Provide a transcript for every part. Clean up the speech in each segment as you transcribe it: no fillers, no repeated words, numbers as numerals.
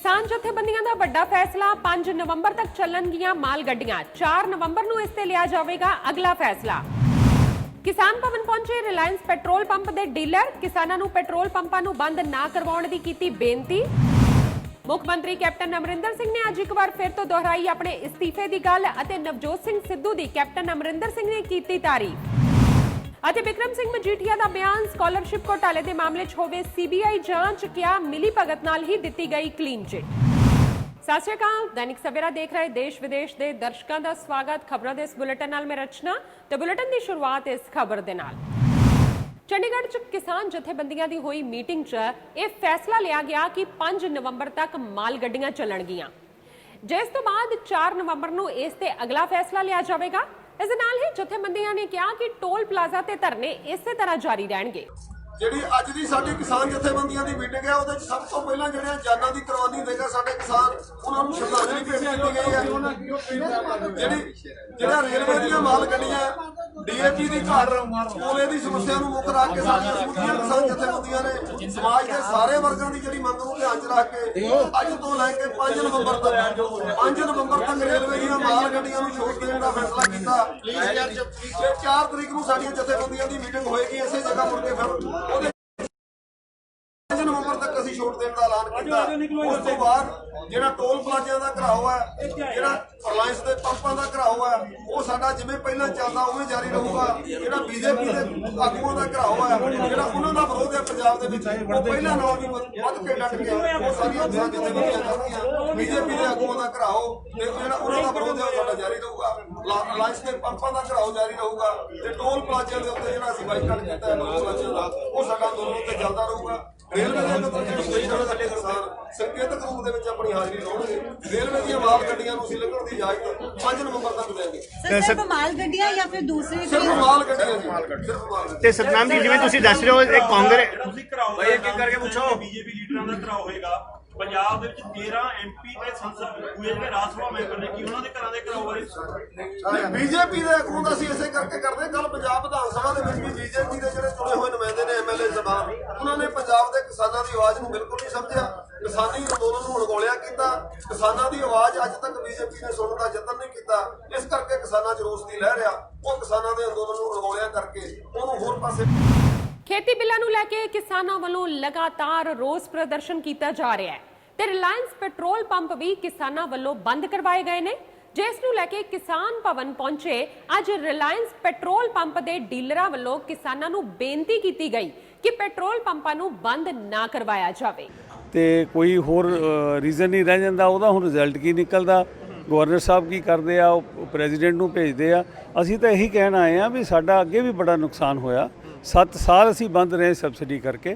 किसान जथेबंदियां दा वड्डा फैसला 5 नवंबर तक चलणगियां माल गड्डियां 4 नवंबर नूं इस ते लिया जावेगा अगला फैसला। किसान भवन पहुंचे रिलायंस पेट्रोल पंप दे डीलर किसानां नूं पेट्रोल पंपां नूं बंद ना करवाउण दी कीती बेनती। मुख मंत्री कैप्टन अमरिंदर सिंह ने अज एक बार फिर तो दोहराई अपने इस्तीफे की गल अते नवजोत सिंह सिद्धू दी कैप्टन अमरिंदर सिंह ने कीती तारीफ। अते बिक्रम सिंह मजीठिया का बयान स्कॉलरशिप घोटाले के मामले च होवे सीबीआई जांच क्या मिली भगत नाल ही दिती गई क्लीन चिट। सत श्री अकाल, दैनिक सवेरा देख रहे देश विदेश के दर्शकों का स्वागत। खबरों के इस बुलेटिन नाल मैं रचना ते बुलेटिन की शुरुआत इस खबर दे नाल। चंडीगढ़ च किसान जथेबंदियां दी होई मीटिंग च यह फैसला लिया गया कि 5 नवंबर तक माल गड्डियां चलणगियां, जिस तो बाद 4 नवंबर नूं इस ते अगला फैसला लिया जाएगा। इस नाल ही जथेबंदियां ने कहा कि टोल प्लाजा ते धरने इसे तरह जारी रहणगे। ਜਿਹੜੀ ਅੱਜ ਦੀ ਸਾਡੀ ਕਿਸਾਨ ਜਥੇਬੰਦੀਆਂ ਦੀ ਮੀਟਿੰਗ ਹੈ ਉਹਦੇ ਵਿੱਚ ਸਭ ਤੋਂ ਪਹਿਲਾਂ ਜਿਹੜੀਆਂ ਜਾਨਾਂ ਦੀ ਕੁਰਬਾਨੀ ਦੇਗਾ ਸਾਡੇ ਕਿਸਾਨ ਉਹਨਾਂ ਨੂੰ ਸ਼ਰਧਾਂਜਲੀ ਭੇਟ ਕੀਤੀ ਗਈ ਹੈ। ਜਿਹੜਾ ਰੇਲਵੇ ਦੀਆਂ ਮਾਲ ਗੱਡੀਆਂ ਡੀਏਪੀ ਦੀ ਘਾਟ ਕੋਲੇ ਦੀ ਸਮੱਸਿਆ ਨੂੰ ਮੁੱਖ ਰੱਖ ਕੇ ਸਾਡੀਆਂ ਸਮੁੱਚੀਆਂ ਕਿਸਾਨ ਜਥੇਬੰਦੀਆਂ ਨੇ ਸਮਾਜ ਦੇ ਸਾਰੇ ਵਰਗਾਂ ਦੀ ਜਿਹੜੀ ਮੰਗ ਨੂੰ ਧਿਆਨ 'ਚ ਰੱਖ ਕੇ ਅੱਜ ਤੋਂ ਲੈ ਕੇ 5 ਨਵੰਬਰ ਤੱਕ ਰੇਲਵੇ ਦੀਆਂ ਮਾਲ ਗੱਡੀਆਂ ਨੂੰ ਛੋਟ ਦੇਣ ਦਾ ਫੈਸਲਾ ਕੀਤਾ। 4 ਤਰੀਕ ਨੂੰ ਸਾਡੀਆਂ ਜਥੇਬੰਦੀਆਂ ਦੀ ਮੀਟਿੰਗ ਹੋਏਗੀ ਇਸੇ ਜਗ੍ਹਾ ਮੁੜ ਕੇ ਫਿਰ 5 ਨਵੰਬਰ ਤੱਕ ਅਸੀਂ ਛੋਟ ਦੇਣ ਦਾ ਐਲਾਨ ਕੀਤਾ। ਉਸ ਤੋਂ ਬਾਅਦ ਜਿਹੜਾ ਟੋਲ ਪਲਾਜ਼ਿਆਂ ਦਾ ਘਰਾਓ ਹੈ, ਜਿਹੜਾ ਰਿਲਾਇੰਸ ਦੇ ਪੰਪਾਂ ਦਾ ਘਰਾਓ ਹੈ, ਉਹ ਸਾਡਾ ਜਿਵੇਂ ਪਹਿਲਾਂ ਚੱਲਦਾ ਉਵੇਂ ਜਾਰੀ ਰਹੂਗਾ। ਜਿਹੜਾ ਬੀਜੇਪੀ ਦੇ ਆਗੂਆਂ ਦਾ ਘਰਾਓ ਹੈ, ਜਿਹੜਾ ਉਹਨਾਂ ਦਾ ਵਿਰੋਧ ਹੈ ਪੰਜਾਬ ਦੇ ਵਿੱਚ, ਉਹ ਪਹਿਲਾਂ ਨਾਲੋਂ ਵੀ ਵੱਧ ਕੇ ਡਟ ਕੇ ਉਹ ਸਾਰੀਆਂ ਜਥੇਬੰਦੀਆਂ ਕਰਨਗੀਆਂ। ਬੀਜੇਪੀ ਦੇ ਆਗੂਆਂ ਦਾ ਘਰਾਓ ਤੇ ਜਿਹੜਾ ਉਹਨਾਂ ਦਾ ਵਿਰੋਧ ਹੈ ਉਹ ਸਾਡਾ ਜਾਰੀ ਰਹੂਗਾ। ਰਿਲਾਇੰਸ ਦੇ ਪੰਪਾਂ ਦਾ ਘਰਾਓ ਜਾਰੀ ਰਹੂਗਾ ਤੇ ਟੋਲ ਪਲਾਜ਼ਿਆਂ ਦੇ ਉੱਤੇ ਜਿਹੜਾ ਅਸੀਂ ਬਾਈਕਾਟ ਕੀਤਾ ਹੈ ਟੋਲ ਪਲਾਜ਼ਿਆਂ ਦਾ, ਉਹ ਸਾਡਾ ਅੰਦੋਲਨ ਉੱਤੇ ਚੱਲਦਾ ਰਹੂਗਾ। ਰੇਲਵੇ ਦੇ ਸਾਡੇ ਕਿਸਾਨ ਸੰਕੇਤਕ ਰੂਪ ਦੇ ਵਿੱਚ ਆਪਣੀ ਹਾਜ਼ਰੀ ਲਾਉਣਗੇ। ਰੇਲਵੇ ਦੀਆਂ ਮਾਲ ਗੱਡੀਆਂ ਨੂੰ ਅਸੀਂ ਲੱਗਣ ਦੀ ਇਜਾਜ਼ਤ 5 ਨਵੰਬਰ ਤੱਕ ਦੇਵਾਂਗੇ। ਸਿਰਫ ਮਾਲ ਗੱਡੀਆਂ ਜਾਂ ਫਿਰ ਦੂਸਰੇ ਸਿਰਫ ਮਾਲ ਗੱਡੀਆਂ ਸਿਰਫ ਮਾਲ ਗੱਡੀਆਂ। ਤੇ ਸਤਨਾਮ ਜੀ ਜਿਵੇਂ ਤੁਸੀਂ ਦੱਸ ਰਹੇ ਹੋ ਇੱਕ ਕਾਂਗਰਸ ਤੁਸੀਂ ਘਰਾਓ ਭਾਈ ਇੱਕ ਕਰਕੇ ਪੁੱਛੋ ਬੀਜੇਪੀ ਲੀਡਰਾਂ ਦਾ ਘਰਾਓ ਹੋਏਗਾ। ਪੰਜਾਬ ਦੇ ਵਿੱਚ 13 ਐਮਪੀ ਤੇ ਸੰਸਦ ਹੋਏ ਜਿਹੜੇ ਰਾਜ ਸਭਾ ਮੈਂਬਰ ਨੇ, ਕੀ ਉਹਨਾਂ ਦੇ ਘਰਾਂ ਦੇ ਘਰਾਓ ਬਾਰੇ ਬੀਜੇਪੀ ਦੇ ਆਗੂ ਦਾ ਅਸੀਂ ਇਸੇ ਕਰਕੇ ਕਰਦੇ। ਕੱਲ ਪੰਜਾਬ ਵਿਧਾਨ ਸਭਾ ਦੇ ਵਿੱਚ ਵੀ ਬੀਜੇਪੀ ਦੇ ਜਿਹੜੇ ਚੁਣੇ ਹੋਏ ਨੁਮਾਇੰਦੇ ਨੇ ਐਮਐਲਏ ਜ਼ਬਾਨ, ਉਹਨਾਂ ਨੇ ਪੰਜਾਬ ਦੇ ਕਿਸਾਨਾਂ ਦੀ ਆਵਾਜ਼ ਨੂੰ ਬਿਲਕੁਲ ਨਹੀਂ ਸਮਝਿਆ। ਕਿਸਾਨੀ ਅੰਦੋਲਨ ਨੂੰ ਅਣਗੌਲਿਆ ਕੀਤਾ। ਕਿਸਾਨਾਂ ਦੀ ਆਵਾਜ਼ ਅੱਜ ਤੱਕ ਬੀਜੇਪੀ ਨੇ ਸੁਣਨ ਦਾ ਯਤਨ ਨਹੀਂ ਕੀਤਾ। ਇਸ ਕਰਕੇ ਕਿਸਾਨਾਂ 'ਚ ਰੋਸ ਦੀ ਲਹਿਰ ਆ। ਉਹ ਕਿਸਾਨਾਂ ਦੇ ਅੰਦੋਲਨ ਨੂੰ ਅਣਗੌਲਿਆ ਕਰਕੇ ਉਹਨੂੰ ਹੋਰ ਪਾਸੇ खेती बिलों नूं लैके किसानां वालों लगातार रोस प्रदर्शन किया जा रहा है ते रिलायंस पेट्रोल पंप भी किसानां वालों बंद करवाए गए ने, जिस नूं लैके किसान भवन पहुंचे अज रिलायंस पेट्रोल पंप के डीलरां वालों किसानां नूं बेनती की गई कि पेट्रोल पंपां नूं बंद ना करवाया जाए। तो कोई होर रीजन नहीं रह जाता, ਉਹਦਾ ਹੁਣ रिजल्ट की निकलता, गवर्नर साहब की करते आ, प्रेजिडेंट नूं भेजते आ। असीं तो यही कहण आए हैं भी साडा अगे भी बड़ा नुकसान होया। 7 साल असीं बंद रहे सबसिडी करके,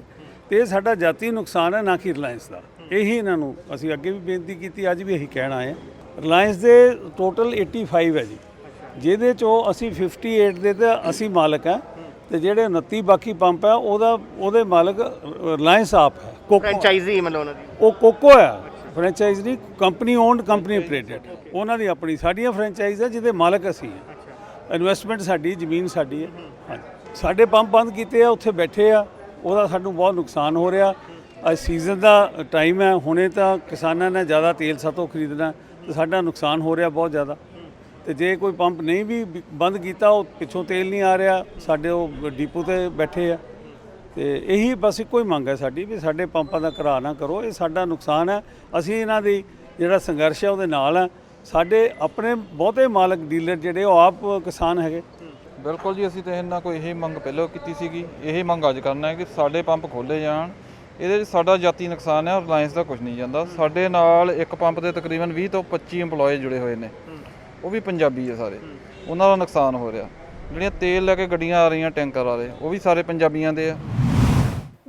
तो ये साडा जाती नुकसान है ना कि रिलायंस का। यही इन्हों असीं अगे भी बेनती की, अज भी यही कहण आए हैं। रिलायंस के टोटल 85 है जी, जिहदे चों असीं 58 दे ते असीं मालक हैं, तो ਜਿਹੜੇ 29 बाकी पंप है ਉਹਦੇ मालक रिलायंस आप है। ਫਰੈਂਚਾਈਜ਼ੀ ਮਤਲਬ ਉਹਨਾਂ ਦੀ ਉਹ ਕੋਕੋ ਹੈ, ਫਰੈਂਚਾਈਜ਼ ਨਹੀਂ, ਕੰਪਨੀ ਓਨਡ ਕੰਪਨੀ ਆਪਰੇਟਡ। ਉਹਨਾਂ ਦੀ ਆਪਣੀ ਸਾਡੀਆਂ ਫਰੈਂਚਾਈਜ਼ ਹੈ ਜਿਹਦੇ ਮਾਲਕ ਅਸੀਂ ਹਾਂ। ਇਨਵੈਸਟਮੈਂਟ ਸਾਡੀ, ਜ਼ਮੀਨ ਸਾਡੀ ਹੈ। ਹਾਂਜੀ, ਸਾਡੇ ਪੰਪ ਬੰਦ ਕੀਤੇ ਆ, ਉੱਥੇ ਬੈਠੇ ਆ, ਉਹਦਾ ਸਾਨੂੰ ਬਹੁਤ ਨੁਕਸਾਨ ਹੋ ਰਿਹਾ। ਅੱਜ ਸੀਜ਼ਨ ਦਾ ਟਾਈਮ ਹੈ, ਹੁਣੇ ਤਾਂ ਕਿਸਾਨਾਂ ਨੇ ਜ਼ਿਆਦਾ ਤੇਲ ਸਾਤੋਂ ਖਰੀਦਣਾ ਤੇ ਸਾਡਾ ਨੁਕਸਾਨ ਹੋ ਰਿਹਾ ਬਹੁਤ ਜ਼ਿਆਦਾ। ਤੇ ਜੇ ਕੋਈ ਪੰਪ ਨਹੀਂ ਵੀ ਬੰਦ ਕੀਤਾ, ਉਹ ਪਿੱਛੋਂ ਤੇਲ ਨਹੀਂ ਆ ਰਿਹਾ, ਸਾਡੇ ਉਹ ਡੀਪੂ ਤੇ ਬੈਠੇ ਆ। ਤੇ ਇਹੀ ਬਸ ਇੱਕੋ ਹੀ ਮੰਗ ਹੈ ਸਾਡੀ ਵੀ ਸਾਡੇ ਪੰਪਾਂ ਦਾ ਘਰਾ ਨਾ ਕਰੋ, ਇਹ ਸਾਡਾ ਨੁਕਸਾਨ ਹੈ। ਅਸੀਂ ਇਹਨਾਂ ਦੀ ਜਿਹੜਾ ਸੰਘਰਸ਼ ਹੈ ਉਹਦੇ ਨਾਲ ਹੈ। ਸਾਡੇ ਆਪਣੇ ਬਹੁਤੇ ਮਾਲਕ ਡੀਲਰ ਜਿਹੜੇ ਉਹ ਆਪ ਕਿਸਾਨ ਹੈਗੇ। ਬਿਲਕੁਲ ਜੀ, ਅਸੀਂ ਤਾਂ ਇਹਨਾਂ ਕੋਈ ਇਹੀ ਮੰਗ ਪਹਿਲਾਂ ਕੀਤੀ ਸੀਗੀ, ਇਹੀ ਮੰਗ ਅੱਜ ਕਰਨਾ ਹੈ ਕਿ ਸਾਡੇ ਪੰਪ ਖੋਲ੍ਹੇ ਜਾਣ। ਇਹਦੇ 'ਚ ਸਾਡਾ ਜਾਤੀ ਨੁਕਸਾਨ ਹੈ, ਰਿਲਾਇੰਸ ਦਾ ਕੁਝ ਨਹੀਂ ਜਾਂਦਾ। ਸਾਡੇ ਨਾਲ ਇੱਕ ਪੰਪ ਦੇ ਤਕਰੀਬਨ 20 ਤੋਂ 25 ਇੰਪਲੋਏ ਜੁੜੇ ਹੋਏ ਨੇ, ਉਹ ਵੀ ਪੰਜਾਬੀ ਹੈ ਸਾਰੇ। ਉਹਨਾਂ ਦਾ ਨੁਕਸਾਨ ਹੋ ਰਿਹਾ। ਜਿਹੜੀਆਂ ਤੇਲ ਲੈ ਕੇ ਗੱਡੀਆਂ ਆ ਰਹੀਆਂ ਟੈਂਕਰ ਵਾਲੇ, ਉਹ ਵੀ ਸਾਰੇ ਪੰਜਾਬੀਆਂ ਦੇ ਆ।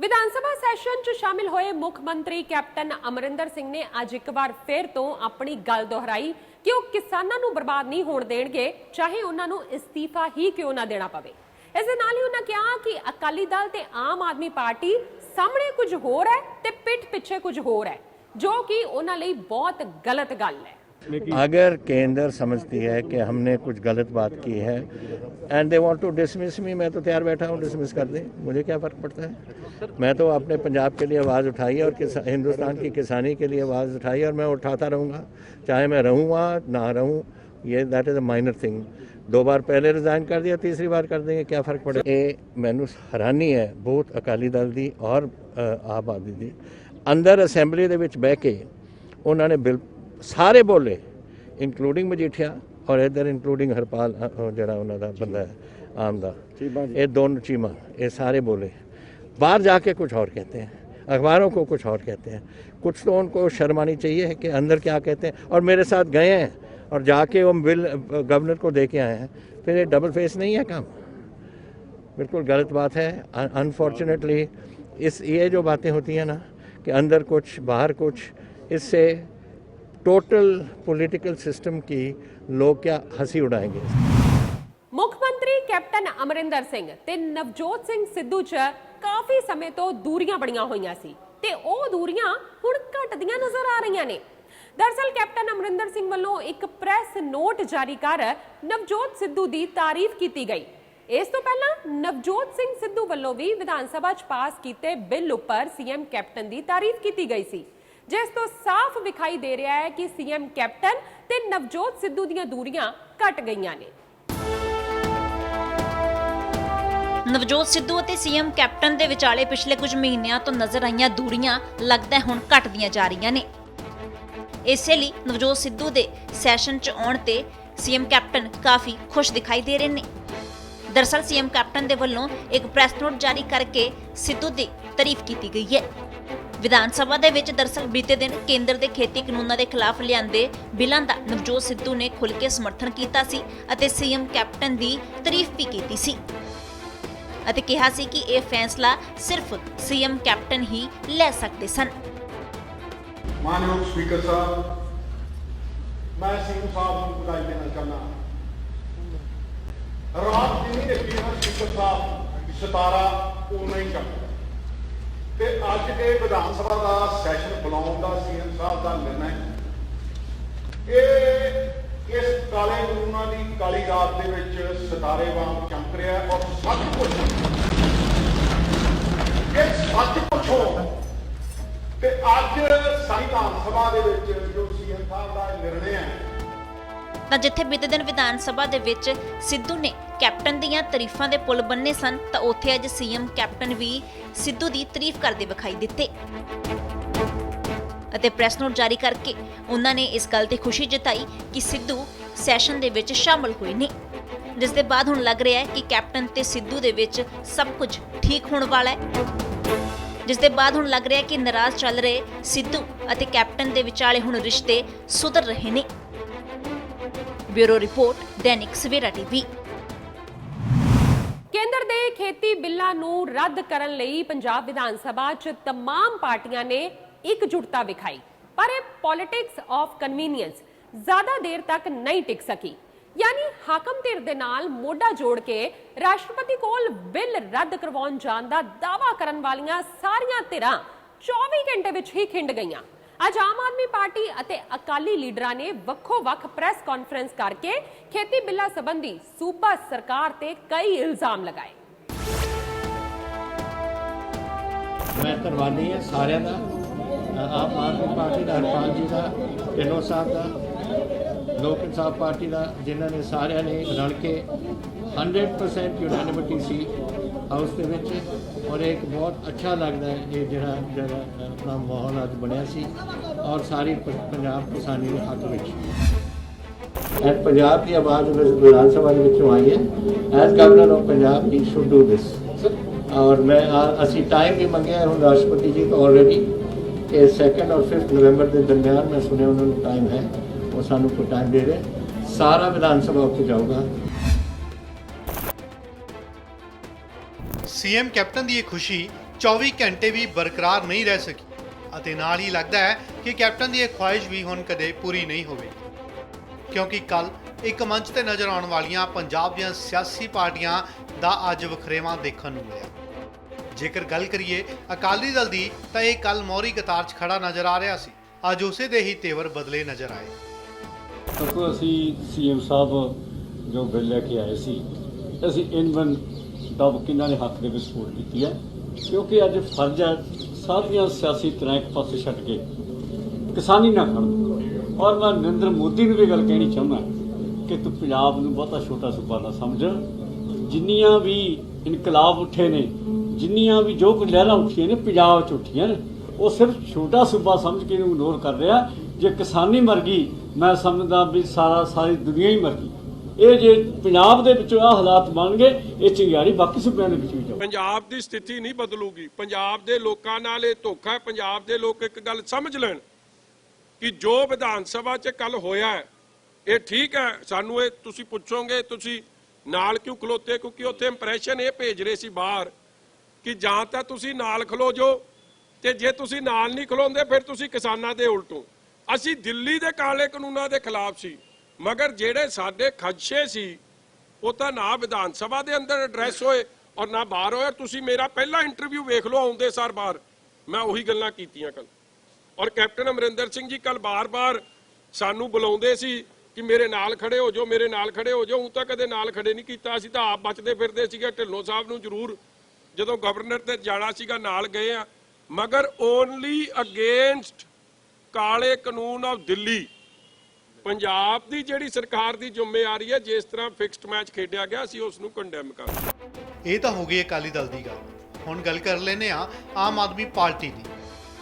विधान सभा सैशन च शामिल होए मुख मंत्री कैप्टन अमरिंदर सिंह ने अज एक बार फिर तो अपनी गल दोहराई कि वह किसानां नूं बर्बाद नहीं होण देणगे, चाहे उन्हां नूं इस्तीफा ही क्यों ना देना पवे। इस दे नाल ही उन्हां कहा कि अकाली दल ते आम आदमी पार्टी सामने कुछ होर है ते पिठ पिछे कुछ होर है, जो कि उन्हां लई बहुत गलत गल है। अगर केंद्र समझती है कि हमने कुछ गलत बात की है and they want to dismiss me, मैं तो तैयार बैठा हूँ डिसमिस कर दें, मुझे क्या फ़र्क पड़ता है। मैं तो अपने पंजाब के लिए आवाज़ उठाई है और हिंदुस्तान की किसानी के लिए आवाज़ उठाई है और मैं उठाता रहूँगा, चाहे मैं रहूँगा ना रहूँ, ये that is a minor thing. 2 बार पहले रिज़ाइन कर दिया, तीसरी बार कर देंगे, क्या फ़र्क पड़े। ये मैनू हैरानी है बहुत अकाली दल दी और आप आदमी दी अंदर असैंबली दे विच बह के उन्होंने बिल सारे बोले इंकलूडिंग मजीठिया और इधर इंकलूडिंग हरपाल जरा उन्होंने बंदा है आम दा, ये दोनों चीमा, ये सारे बोले। बाहर जाके कुछ और कहते हैं, अखबारों को कुछ और कहते हैं। कुछ तो उनको शर्म आनी चाहिए कि अंदर क्या कहते हैं। और मेरे साथ गए हैं और जाके वो बिल गवर्नर को दे के आए हैं, फिर ये डबल फेस नहीं है काम, बिल्कुल गलत बात है। अनफॉर्चुनेटली ये जो बातें होती हैं ना कि अंदर कुछ बाहर कुछ, इससे टोटल पॉलिटिकल सिस्टम की लोग क्या हंसी उड़ाएंगे। ਮੁੱਖ ਮੰਤਰੀ ਕੈਪਟਨ ਅਮਰਿੰਦਰ ਸਿੰਘ ਤੇ ਨਵਜੋਤ ਸਿੰਘ ਸਿੱਧੂ 'ਚ ਕਾਫੀ ਸਮੇਂ ਤੋਂ ਦੂਰੀਆਂ ਬਣੀਆਂ ਹੋਈਆਂ ਸੀ ਤੇ ਉਹ ਦੂਰੀਆਂ ਹੁਣ ਘਟਦੀਆਂ ਨਜ਼ਰ ਆ ਰਹੀਆਂ ਨੇ। ਦਰਅਸਲ ਕੈਪਟਨ ਅਮਰਿੰਦਰ ਸਿੰਘ ਵੱਲੋਂ ਇੱਕ ਪ੍ਰੈਸ ਨੋਟ ਜਾਰੀ ਕਰ ਨਵਜੋਤ ਸਿੱਧੂ ਦੀ ਤਾਰੀਫ ਕੀਤੀ ਗਈ। ਇਸ ਤੋਂ ਪਹਿਲਾਂ ਨਵਜੋਤ ਸਿੰਘ ਸਿੱਧੂ ਵੱਲੋਂ ਵੀ ਵਿਧਾਨ ਸਭਾ 'ਚ ਪਾਸ ਕੀਤੇ ਬਿੱਲ ਉੱਪਰ ਸੀਐਮ ਕੈਪਟਨ ਦੀ ਤਾਰੀਫ ਕੀਤੀ ਗਈ ਸੀ, ਜਿਸ ਤੋਂ ਸਾਫ਼ ਵਿਖਾਈ ਦੇ ਰਿਹਾ ਹੈ ਕਿ ਸੀਐਮ ਕੈਪਟਨ ਤੇ ਨਵਜੋਤ ਸਿੱਧੂ ਦੀਆਂ ਦੂਰੀਆਂ ਘਟ ਗਈਆਂ ਨੇ। ਨਵਜੋਤ ਸਿੱਧੂ ਅਤੇ ਸੀਐਮ ਕੈਪਟਨ ਦੇ ਵਿਚਾਲੇ ਪਿਛਲੇ ਕੁਝ ਮਹੀਨਿਆਂ ਤੋਂ ਨਜ਼ਰ ਆਈਆਂ ਦੂਰੀਆਂ ਲੱਗਦਾ ਹੁਣ ਘਟਦੀਆਂ ਜਾ ਰਹੀਆਂ ਨੇ। ਇਸੇ ਲਈ ਨਵਜੋਤ ਸਿੱਧੂ ਦੇ ਸੈਸ਼ਨ 'ਚ ਆਉਣ ਤੇ ਸੀਐਮ ਕੈਪਟਨ ਕਾਫੀ ਖੁਸ਼ ਦਿਖਾਈ ਦੇ ਰਹੇ ਨੇ। ਦਰਅਸਲ ਸੀਐਮ ਕੈਪਟਨ ਦੇ ਵੱਲੋਂ ਇੱਕ ਪ੍ਰੈਸ ਨੋਟ ਜਾਰੀ ਕਰਕੇ ਸਿੱਧੂ ਦੀ ਤਾਰੀਫ ਕੀਤੀ ਗਈ ਹੈ। ਵਿਧਾਨ ਸਭਾ ਦੇ ਵਿੱਚ ਦਰਅਸਲ ਬੀਤੇ ਦਿਨ ਕੇਂਦਰ ਦੇ ਖੇਤੀ ਕਾਨੂੰਨਾਂ ਦੇ ਖਿਲਾਫ ਲਿਆਂਦੇ ਬਿੱਲਾਂ ਦਾ ਨਵਜੋਤ ਸਿੱਧੂ ਨੇ ਖੁੱਲ੍ਹ ਕੇ ਸਮਰਥਨ ਕੀਤਾ ਸੀ ਅਤੇ ਸੀਐਮ ਕੈਪਟਨ ਦੀ ਤਾਰੀਫ ਵੀ ਕੀਤੀ ਸੀ ਅਤੇ ਕਿਹਾ ਸੀ ਕਿ ਇਹ ਫੈਸਲਾ ਸਿਰਫ ਸੀਐਮ ਕੈਪਟਨ ਹੀ ਲੈ ਸਕਦੇ ਸਨ। ਮਾਨਯੋਗ ਸਪੀਕਰ ਸਾਹਿਬ, ਮੈਂ ਸਿੰਘ ਸਾਹਿਬ ਨੂੰ ਵਧਾਈ ਦੇਣਾ ਚਾਹੁੰਦਾ। ਰਾਤ ਜਿੰਨੀ ਰੱਖੀ ਹੈ ਸਪੀਕਰ ਸਾਹਿਬ 17 ਉਹ ਨਹੀਂ ਕਰਦਾ ਤੇ ਅੱਜ ਇਹ ਵਿਧਾਨ ਸਭਾ ਦਾ ਸੈਸ਼ਨ ਬੁਲਾਉਣ ਦਾ ਸੀਐਮ ਸਾਹਿਬ ਦਾ ਨਿਰਣਾ ਇਹ ਇਸ ਕਾਲੇ ਕਾਨੂੰਨਾਂ ਦੀ ਕਾਲੀ ਰਾਤ ਦੇ ਵਿੱਚ ਸਿਤਾਰੇ ਵਾਂਗ ਚਮਕ ਰਿਹਾ ਔਰ ਸਭ ਕੁਝ ਇਹ ਸੱਚ ਪੁੱਛੋ ਤੇ ਅੱਜ ਸੰਵਿਧਾਨ ਸਭਾ ਦੇ ਵਿੱਚ ਜੋ ਸੀਐਮ ਸਾਹਿਬ ਦਾ ਨਿਰਣਾ ਹੈ ਤਾਂ ਜਿੱਥੇ ਬੀਤੇ ਦਿਨ ਵਿਧਾਨ ਸਭਾ ਦੇ ਵਿੱਚ ਸਿੱਧੂ ਨੇ ਕੈਪਟਨ ਦੀਆਂ ਤਾਰੀਫਾਂ ਦੇ ਪੁੱਲ ਬੰਨੇ ਸਨ ਤਾਂ ਉੱਥੇ ਅੱਜ ਸੀਐਮ ਕੈਪਟਨ ਵੀ ਸਿੱਧੂ ਦੀ ਤਾਰੀਫ ਕਰਦੇ ਵਿਖਾਈ ਦਿੱਤੇ ਅਤੇ ਪ੍ਰੈਸ ਨੋਟ ਜਾਰੀ ਕਰਕੇ ਉਹਨਾਂ ਨੇ ਇਸ ਗੱਲ ਤੇ ਖੁਸ਼ੀ ਜਤਾਈ ਕਿ ਸਿੱਧੂ ਸੈਸ਼ਨ ਦੇ ਵਿੱਚ ਸ਼ਾਮਲ ਹੋਏ ਨੇ, ਜਿਸ ਦੇ ਬਾਅਦ ਹੁਣ ਲੱਗ ਰਿਹਾ ਹੈ ਕਿ ਕੈਪਟਨ ਤੇ ਸਿੱਧੂ ਦੇ ਵਿੱਚ ਸਭ ਕੁਝ ਠੀਕ ਹੋਣ ਵਾਲਾ ਹੈ, ਜਿਸ ਦੇ ਬਾਅਦ ਹੁਣ ਲੱਗ ਰਿਹਾ ਹੈ ਕਿ ਨਾਰਾਜ਼ ਚੱਲ ਰਹੇ ਸਿੱਧੂ ਅਤੇ ਕੈਪਟਨ ਦੇ ਵਿਚਾਲੇ ਹੁਣ ਰਿਸ਼ਤੇ ਸੁਧਰ ਰਹੇ ਨੇ। Bureau report, Dainik Savera TV. ਕੇਂਦਰ ਦੇ ਖੇਤੀ ਬਿੱਲਾਂ ਨੂੰ ਰੱਦ ਕਰਨ ਲਈ ਪੰਜਾਬ ਵਿਧਾਨ ਸਭਾ 'ਚ तमाम ਪਾਰਟੀਆਂ ਨੇ ਇਕਜੁੱਟਤਾ ਵਿਖਾਈ, ਪਰ ਇਹ ਪੋਲਿਟਿਕਸ ਆਫ ਕਨਵੀਨੀਅੰਸ ਜ਼ਿਆਦਾ ਦੇਰ ਤੱਕ ਨਹੀਂ ਟਿਕ ਸਕੀ। ਯਾਨੀ ਹਾਕਮ ਧਿਰ ਦੇ ਨਾਲ ਮੋਢਾ ਜੋੜ ਕੇ ਰਾਸ਼ਟਰਪਤੀ ਕੋਲ ਬਿੱਲ ਰੱਦ ਕਰਵਾਉਣ ਜਾਣ ਦਾ ਦਾਅਵਾ ਕਰਨ ਵਾਲੀਆਂ ਸਾਰੀਆਂ ਧਿਰਾਂ 24 ਘੰਟੇ ਵਿੱਚ ਹੀ ਖਿੰਡ ਗਈਆਂ। ਅੱਜ ਆਮ ਆਦਮੀ ਪਾਰਟੀ ਅਤੇ ਅਕਾਲੀ ਲੀਡਰਾਂ ਨੇ ਵੱਖੋ-ਵੱਖ ਪ੍ਰੈਸ ਕਾਨਫਰੰਸ ਕਰਕੇ ਖੇਤੀ ਬਿੱਲਾਂ ਸੰਬੰਧੀ ਸੂਬਾ ਸਰਕਾਰ ਤੇ ਕਈ ਇਲਜ਼ਾਮ ਲਗਾਏ। ਮੈਂ ਧੰਨਵਾਦੀ ਹਾਂ ਸਾਰਿਆਂ ਦਾ, ਆਮ ਆਦਮੀ ਪਾਰਟੀ ਦਾ ਹਰਪਾਲ ਜੀ ਦਾ, ਢਿੱਲੋਂ ਸਾਹਿਬ ਦਾ, ਲੋਕ ਇਨਸਾਫ ਪਾਰਟੀ ਦਾ, ਜਿਨ੍ਹਾਂ ਨੇ ਸਾਰਿਆਂ ਨੇ ਰਲ ਕੇ 100% ਯੂਨੈਨਿਮਿਟੀ ਸੀ ਹਾਊਸ ਦੇ ਵਿੱਚ ਔਰ ਇੱਕ ਬਹੁਤ ਅੱਛਾ ਲੱਗਦਾ ਹੈ ਇਹ ਜਿਹੜਾ ਆਪਣਾ ਮਾਹੌਲ ਅੱਜ ਬਣਿਆ ਸੀ ਔਰ ਸਾਰੀ ਪੰਜਾਬ ਕਿਸਾਨੀ ਦੇ ਹੱਕ ਵਿੱਚ ਐਸ ਪੰਜਾਬ ਦੀ ਆਵਾਜ਼ ਵਿਧਾਨ ਸਭਾ ਦੇ ਵਿੱਚੋਂ ਆਈ ਹੈ। S governor of Punjab he should do this ਔਰ ਮੈਂ ਅਸੀਂ ਟਾਈਮ ਵੀ ਮੰਗਿਆ ਹੁਣ ਰਾਸ਼ਟਰਪਤੀ ਜੀ ਤੋਂ ਆਲਰੇਡੀ ਕਿ 2 ਔਰ 5 ਨਵੰਬਰ ਦੇ ਦਰਮਿਆਨ ਮੈਂ ਸੁਣਿਆ ਉਹਨਾਂ ਨੂੰ ਟਾਈਮ ਹੈ, ਉਹ ਸਾਨੂੰ ਕੋਈ ਟਾਈਮ ਦੇ ਰਹੇ। ਸਾਰਾ ਵਿਧਾਨ ਸਭਾ ਉੱਤੇ ਜਾਊਗਾ। ਸੀਐਮ ਕੈਪਟਨ ਦੀ ਇਹ ਖੁਸ਼ੀ 24 ਘੰਟੇ ਵੀ ਬਰਕਰਾਰ ਨਹੀਂ ਰਹਿ ਸਕੀ ਅਤੇ ਨਾਲ ਹੀ ਲੱਗਦਾ ਹੈ ਕਿ ਕੈਪਟਨ ਦੀ ਇਹ ਖੁਆਇਸ਼ ਵੀ ਹੁਣ ਕਦੇ ਪੂਰੀ ਨਹੀਂ ਹੋਵੇਗੀ, ਕਿਉਂਕਿ ਕੱਲ ਇੱਕ ਮੰਚ ਤੇ ਨਜ਼ਰ ਆਉਣ ਵਾਲੀਆਂ ਪੰਜਾਬ ਦੀਆਂ ਸਿਆਸੀ ਪਾਰਟੀਆਂ ਦਾ ਅੱਜ ਵਖਰੇਵਾਂ ਦੇਖਣ ਨੂੰ ਮਿਲਿਆ। ਜੇਕਰ ਗੱਲ ਕਰੀਏ ਅਕਾਲੀ ਦਲ ਦੀ ਤਾਂ ਇਹ ਕੱਲ ਮੋਹਰੀ ਕਤਾਰ 'ਚ ਖੜਾ ਨਜ਼ਰ ਆ ਰਿਹਾ ਸੀ, ਅੱਜ ਉਸੇ ਦੇ ਹੀ ਤੇਵਰ ਬਦਲੇ ਨਜ਼ਰ ਆਏ। ਦੇਖੋ ਅਸੀਂ ਸੀਐਮ ਸਾਹਿਬ ਜੋ ਬਿੱਲ ਲੈ ਕੇ ਆਏ ਸੀ ਅਸੀਂ ਇਨਵਨ ਦਬ ਕਿਨਾਂ ਦੇ ਹੱਕ ਦੇ ਵਿੱਚ ਸਪੋਰਟ ਕੀਤੀ ਹੈ, ਕਿਉਂਕਿ ਅੱਜ ਫਰਜ਼ ਹੈ ਸਾਰੀਆਂ ਸਿਆਸੀ ਤਰ੍ਹਾਂ ਇੱਕ ਪਾਸੇ ਛੱਡ ਕੇ ਕਿਸਾਨੀ ਨਾ ਖੜਨ। ਔਰ ਮੈਂ ਨਰਿੰਦਰ ਮੋਦੀ ਨੂੰ ਵੀ ਗੱਲ ਕਹਿਣੀ ਚਾਹੁੰਦਾ ਕਿ ਤੂੰ ਪੰਜਾਬ ਨੂੰ ਬਹੁਤਾ ਛੋਟਾ ਸੂਬਾ ਨਾ ਸਮਝ। ਜਿੰਨੀਆਂ ਵੀ ਇਨਕਲਾਬ ਉੱਠੇ ਨੇ, ਜਿੰਨੀਆਂ ਵੀ ਜੋ ਕੁ ਲਹਿਰਾਂ ਉੱਠੀਆਂ ਨੇ ਪੰਜਾਬ 'ਚ ਉੱਠੀਆਂ ਨੇ, ਉਹ ਸਿਰਫ ਛੋਟਾ ਸੂਬਾ ਸਮਝ ਕੇ ਇਹਨੂੰ ਇਗਨੋਰ ਕਰ ਰਿਹਾ। ਜੇ ਕਿਸਾਨੀ ਮਰ ਗਈ ਮੈਂ ਸਮਝਦਾ ਵੀ ਸਾਰੀ ਦੁਨੀਆ ਹੀ ਮਰ ਗਈ। ਇਹ ਜੇ ਪੰਜਾਬ ਦੇ ਵਿੱਚੋਂ ਆਹ ਹਾਲਾਤ ਬਣ ਗਏ, ਇਹ ਚਿੰਗਾਰੀ ਬਾਕੀ ਸੂਬਿਆਂ ਦੇ ਵਿੱਚ ਵੀ ਜਾਊ। ਪੰਜਾਬ ਦੀ ਸਥਿਤੀ ਨਹੀਂ ਬਦਲੂਗੀ। ਪੰਜਾਬ ਦੇ ਲੋਕਾਂ ਨਾਲ ਇਹ ਧੋਖਾ ਹੈ। ਪੰਜਾਬ ਦੇ ਲੋਕ ਇੱਕ ਗੱਲ ਸਮਝ ਲੈਣ ਕਿ ਜੋ ਵਿਧਾਨ ਸਭਾ 'ਚ ਕੱਲ ਹੋਇਆ ਹੈ ਇਹ ਠੀਕ ਹੈ। ਸਾਨੂੰ ਇਹ ਤੁਸੀਂ ਪੁੱਛੋਗੇ ਤੁਸੀਂ ਨਾਲ ਕਿਉਂ ਖਲੋਤੇ, ਕਿਉਂਕਿ ਉੱਥੇ ਇੰਪ੍ਰੈਸ਼ਨ ਇਹ ਭੇਜ ਰਹੇ ਸੀ ਬਾਹਰ ਕਿ ਜਾਂ ਤਾਂ ਤੁਸੀਂ ਨਾਲ ਖਲੋ ਜੋ, ਤੇ ਜੇ ਤੁਸੀਂ ਨਾਲ ਨਹੀਂ ਖਲੋਂਦੇ ਫਿਰ ਤੁਸੀਂ ਕਿਸਾਨਾਂ ਦੇ ਉਲਟੋ। ਅਸੀਂ ਦਿੱਲੀ ਦੇ ਕਾਲੇ ਕਾਨੂੰਨਾਂ ਦੇ ਖਿਲਾਫ ਸੀ, ਮਗਰ ਜਿਹੜੇ ਸਾਡੇ ਖਦਸ਼ੇ ਸੀ ਉਹ ਤਾਂ ਨਾ ਵਿਧਾਨ ਸਭਾ ਦੇ ਅੰਦਰ ਐਡਰੈਸ ਹੋਏ ਔਰ ਨਾ ਬਾਹਰ ਹੋਏ। ਤੁਸੀਂ ਮੇਰਾ ਪਹਿਲਾ ਇੰਟਰਵਿਊ ਵੇਖ ਲਓ, ਆਉਂਦੇ ਸਾਰ ਬਾਹਰ ਮੈਂ ਉਹੀ ਗੱਲਾਂ ਕੀਤੀਆਂ ਕੱਲ। ਔਰ ਕੈਪਟਨ ਅਮਰਿੰਦਰ ਸਿੰਘ ਜੀ ਕੱਲ ਬਾਰ-ਬਾਰ ਸਾਨੂੰ ਬੁਲਾਉਂਦੇ ਸੀ ਕਿ ਮੇਰੇ ਨਾਲ ਖੜੇ ਹੋ ਜਾਓ, ਮੇਰੇ ਨਾਲ ਖੜੇ ਹੋ ਜਾਓ। ਉਹ ਤਾਂ ਕਦੇ ਨਾਲ ਖੜੇ ਨਹੀਂ ਕੀਤਾ, ਅਸੀਂ ਤਾਂ ਆਪ ਬਚਦੇ ਫਿਰਦੇ ਸੀਗੇ। ਢਿੱਲੋਂ ਸਾਹਿਬ ਨੂੰ ਜ਼ਰੂਰ ਜਦੋਂ ਗਵਰਨਰ ਤੇ ਜਾਣਾ ਸੀਗਾ ਨਾਲ ਗਏ ਆ, ਮਗਰ ਓਨਲੀ ਅਗੇਂਸਟ ਕਾਲੇ ਕਾਨੂੰਨ ਆਫ ਦਿੱਲੀ। ਪੰਜਾਬ ਦੀ ਜਿਹੜੀ ਸਰਕਾਰ ਦੀ ਜ਼ਿੰਮੇਵਾਰੀ ਹੈ, ਜਿਸ ਤਰ੍ਹਾਂ ਫਿਕਸਡ ਮੈਚ ਖੇਡਿਆ ਗਿਆ ਅਸੀਂ ਉਸ ਨੂੰ ਕੰਡੈਮ ਕਰਦੇ। ਇਹ ਤਾਂ ਹੋ ਗਈ ਅਕਾਲੀ ਦਲ ਦੀ ਗੱਲ। ਹੁਣ ਗੱਲ ਕਰ ਲੈਂਦੇ ਆ ਆਮ ਆਦਮੀ ਪਾਰਟੀ ਦੀ,